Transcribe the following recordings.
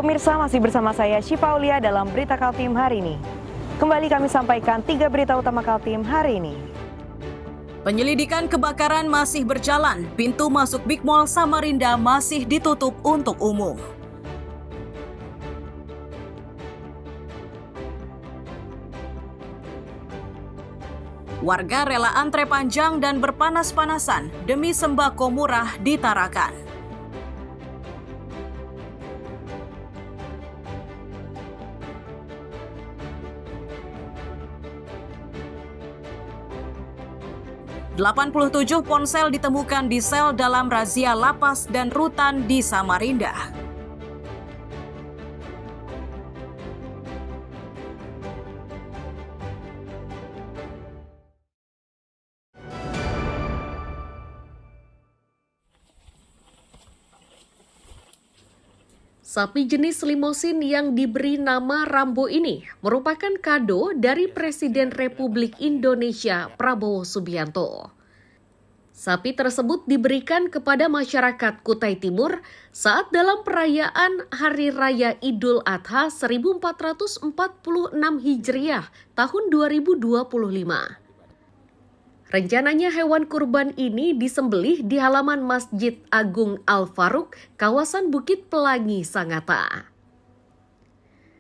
Pemirsa, masih bersama saya Syifa Aulia dalam Berita Kaltim hari ini. Kembali kami sampaikan 3 berita utama Kaltim hari ini. Penyelidikan kebakaran masih berjalan, pintu masuk Big Mall Samarinda masih ditutup untuk umum. Warga rela antre panjang dan berpanas-panasan demi sembako murah di Tarakan. ...87 ponsel ditemukan di sel dalam razia lapas dan rutan di Samarinda. Sapi jenis limosin yang diberi nama Rambo ini merupakan kado dari Presiden Republik Indonesia Prabowo Subianto. Sapi tersebut diberikan kepada masyarakat Kutai Timur saat dalam perayaan Hari Raya Idul Adha 1446 Hijriah tahun 2025. Rencananya hewan kurban ini disembelih di halaman Masjid Agung Al-Faruq, kawasan Bukit Pelangi, Sangatta.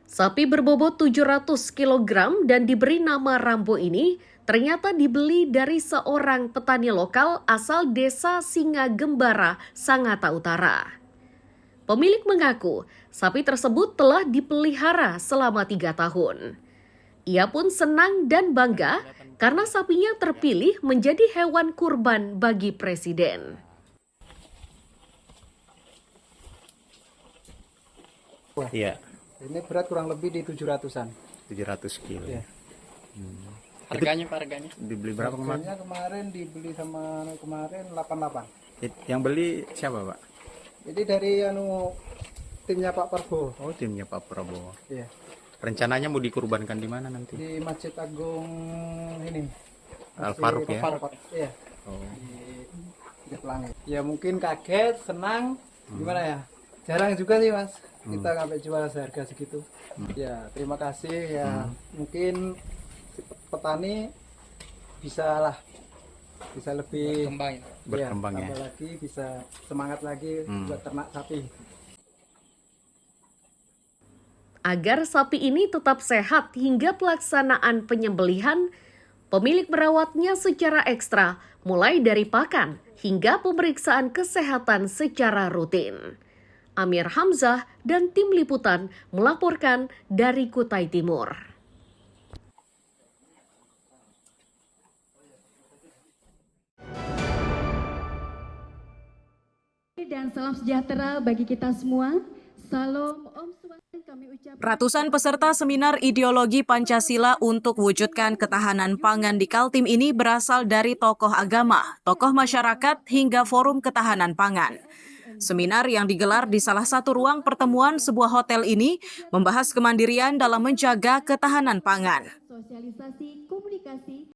Sapi berbobot 700 kg dan diberi nama Rambo ini ternyata dibeli dari seorang petani lokal asal desa Singagembara, Sangatta Utara. Pemilik mengaku sapi tersebut telah dipelihara selama 3 tahun. Ia pun senang dan bangga karena sapinya terpilih menjadi hewan kurban bagi Presiden. Iya. Ini berat kurang lebih di 700-an. 700 kilo. Iya. Harganya Pak, harganya? Dibeli berapa kemarin? Harganya kemarin dibeli sama kemarin 88. Yang beli siapa, Pak? Jadi dari timnya Pak Prabowo. Oh, timnya Pak Prabowo. Iya. Rencananya mau dikurbankan di mana nanti? Di Masjid Agung ini. Al-Faruq ya? Iya. Oh. Di Pelangi. Ya mungkin kaget, senang, gimana ya? Jarang juga sih Mas, kita sampai jual seharga segitu. Ya terima kasih ya. Mungkin si petani bisa lebih Berkembang ya. tambah lagi, bisa semangat lagi buat ternak sapi. Agar sapi ini tetap sehat hingga pelaksanaan penyembelihan, pemilik merawatnya secara ekstra, mulai dari pakan hingga pemeriksaan kesehatan secara rutin. Amir Hamzah dan tim liputan melaporkan dari Kutai Timur. Dan salam sejahtera bagi kita semua. Salam Om Swastiastu kami ucapkan. Ratusan peserta seminar ideologi Pancasila untuk wujudkan ketahanan pangan di Kaltim ini berasal dari tokoh agama, tokoh masyarakat, hingga forum ketahanan pangan. Seminar yang digelar di salah satu ruang pertemuan sebuah hotel ini membahas kemandirian dalam menjaga ketahanan pangan. Sosialisasi komunikasi.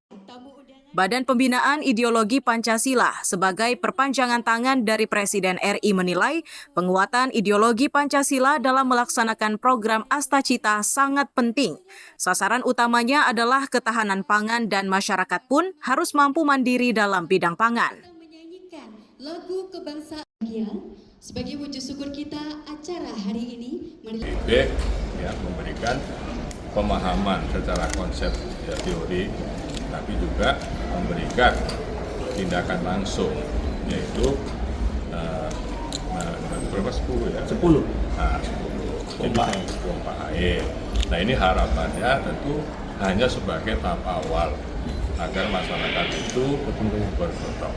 Badan Pembinaan Ideologi Pancasila sebagai perpanjangan tangan dari Presiden RI menilai penguatan ideologi Pancasila dalam melaksanakan program Astacita sangat penting. Sasaran utamanya adalah ketahanan pangan dan masyarakat pun harus mampu mandiri dalam bidang pangan. Menyanyikan lagu kebangsaan sebagai wujud syukur kita acara hari ini. IB ya, memberikan pemahaman secara konsep ya, teori, tapi juga memberikan tindakan langsung, yaitu berapa 10 ya? 10. Nah, 10. Pompa air. Nah, ini harapannya tentu hanya sebagai tahap awal agar masyarakat itu bergotong.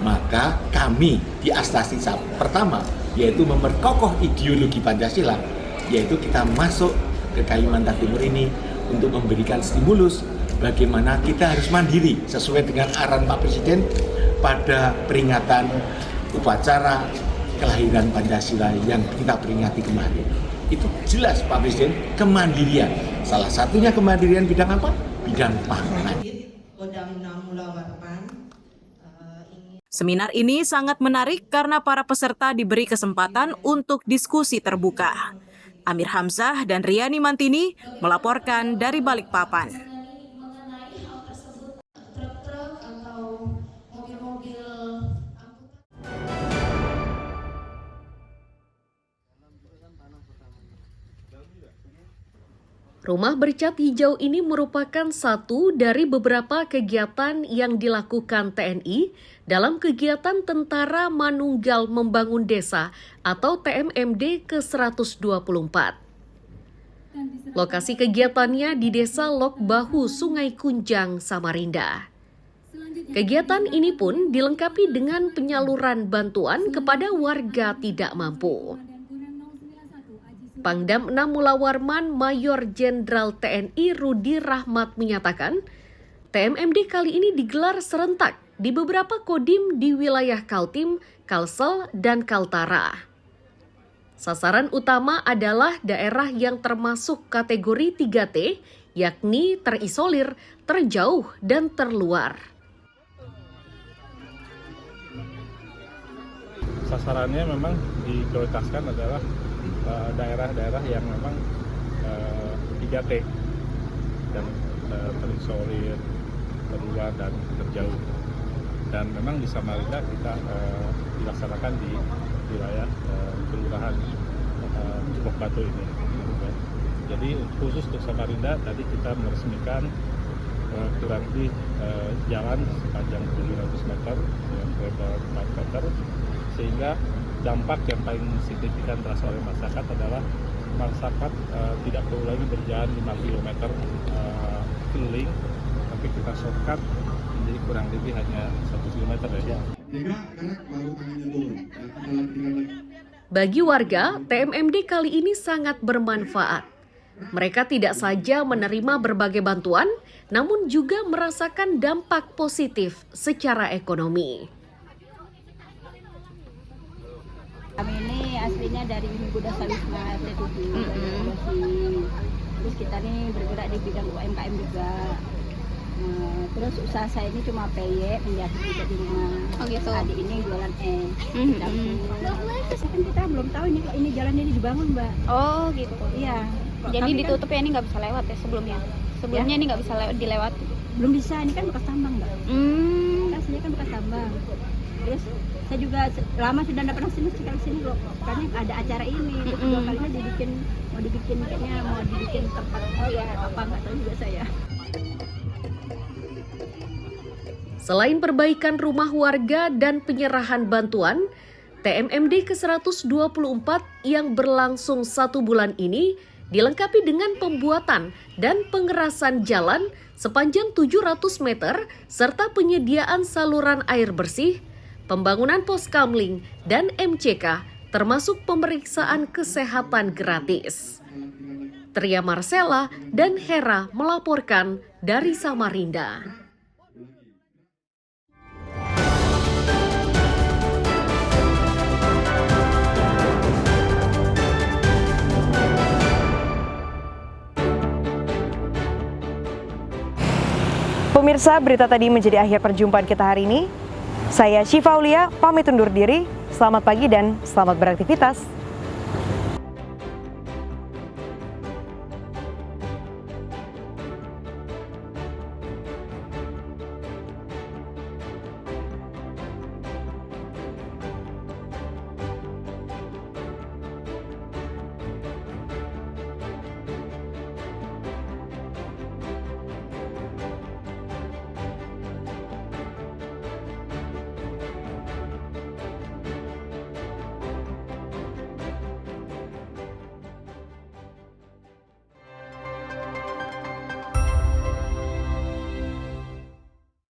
Maka kami di Astacita pertama yaitu memperkokoh ideologi Pancasila, yaitu kita masuk ke Kalimantan Timur ini untuk memberikan stimulus bagaimana kita harus mandiri sesuai dengan arahan Pak Presiden pada peringatan upacara kelahiran Pancasila yang kita peringati kemarin. Itu jelas Pak Presiden, kemandirian. Salah satunya kemandirian bidang apa? Bidang pangan. Seminar ini sangat menarik karena para peserta diberi kesempatan untuk diskusi terbuka. Amir Hamzah dan Riani Mantini melaporkan dari Balikpapan. Rumah bercat hijau ini merupakan satu dari beberapa kegiatan yang dilakukan TNI dalam kegiatan Tentara Manunggal Membangun Desa atau TMMD ke-124. Lokasi kegiatannya di Desa Lok Bahu, Sungai Kunjang, Samarinda. Kegiatan ini pun dilengkapi dengan penyaluran bantuan kepada warga tidak mampu. Pangdam 6 Mula Warman Mayor Jenderal TNI Rudi Rahmat menyatakan, TMMD kali ini digelar serentak di beberapa kodim di wilayah Kaltim, Kalsel, dan Kaltara. Sasaran utama adalah daerah yang termasuk kategori 3T, yakni terisolir, terjauh, dan terluar. Sasarannya memang diprioritaskan adalah daerah-daerah yang memang 3T dan terisolir, terluar, dan terjauh. Dan memang di Samarinda kita dilaksanakan di wilayah kelurahan Cipok Batu ini. Jadi khusus untuk Samarinda tadi kita meresmikan kurang lebih jalan sepanjang 700 meter, yang lebar 4 meter, sehingga dampak yang paling signifikan terasa oleh masyarakat adalah masyarakat tidak perlu lagi berjalan 5 km keliling, tapi kita shortcut menjadi kurang lebih hanya 1 km ya. Bagi warga, TMMD kali ini sangat bermanfaat. Mereka tidak saja menerima berbagai bantuan, namun juga merasakan dampak positif secara ekonomi. Kami ini aslinya dari Buddha Sawisma RT7, terus kita nih bergerak di bidang UMKM juga. Terus usaha saya ini cuma PY, menjadi juga di rumah. Oh gitu. Adik ini jualan Terus kan kita belum tahu ini jalan ini dibangun, Mbak. Oh gitu. Iya. Jadi ditutup ya, ini nggak bisa lewat ya sebelumnya? Sebelumnya ya? Ini nggak bisa dilewat? Belum bisa, ini kan bekas tambang, Mbak. Aslinya kan bekas tambang. Terus saya juga lama sudah tidak pernah sini loh, karena ada acara ini. Terus dua kalinya mau dibikin tempat apa nggak tahu juga saya. Selain perbaikan rumah warga dan penyerahan bantuan, TMMD ke-124 yang berlangsung 1 bulan ini dilengkapi dengan pembuatan dan pengerasan jalan sepanjang 700 meter serta penyediaan saluran air bersih, pembangunan pos kamling, dan MCK, termasuk pemeriksaan kesehatan gratis. Tria Marcella dan Hera melaporkan dari Samarinda. Pemirsa, berita tadi menjadi akhir perjumpaan kita hari ini. Saya Syifa Aulia, pamit undur diri. Selamat pagi dan selamat beraktivitas.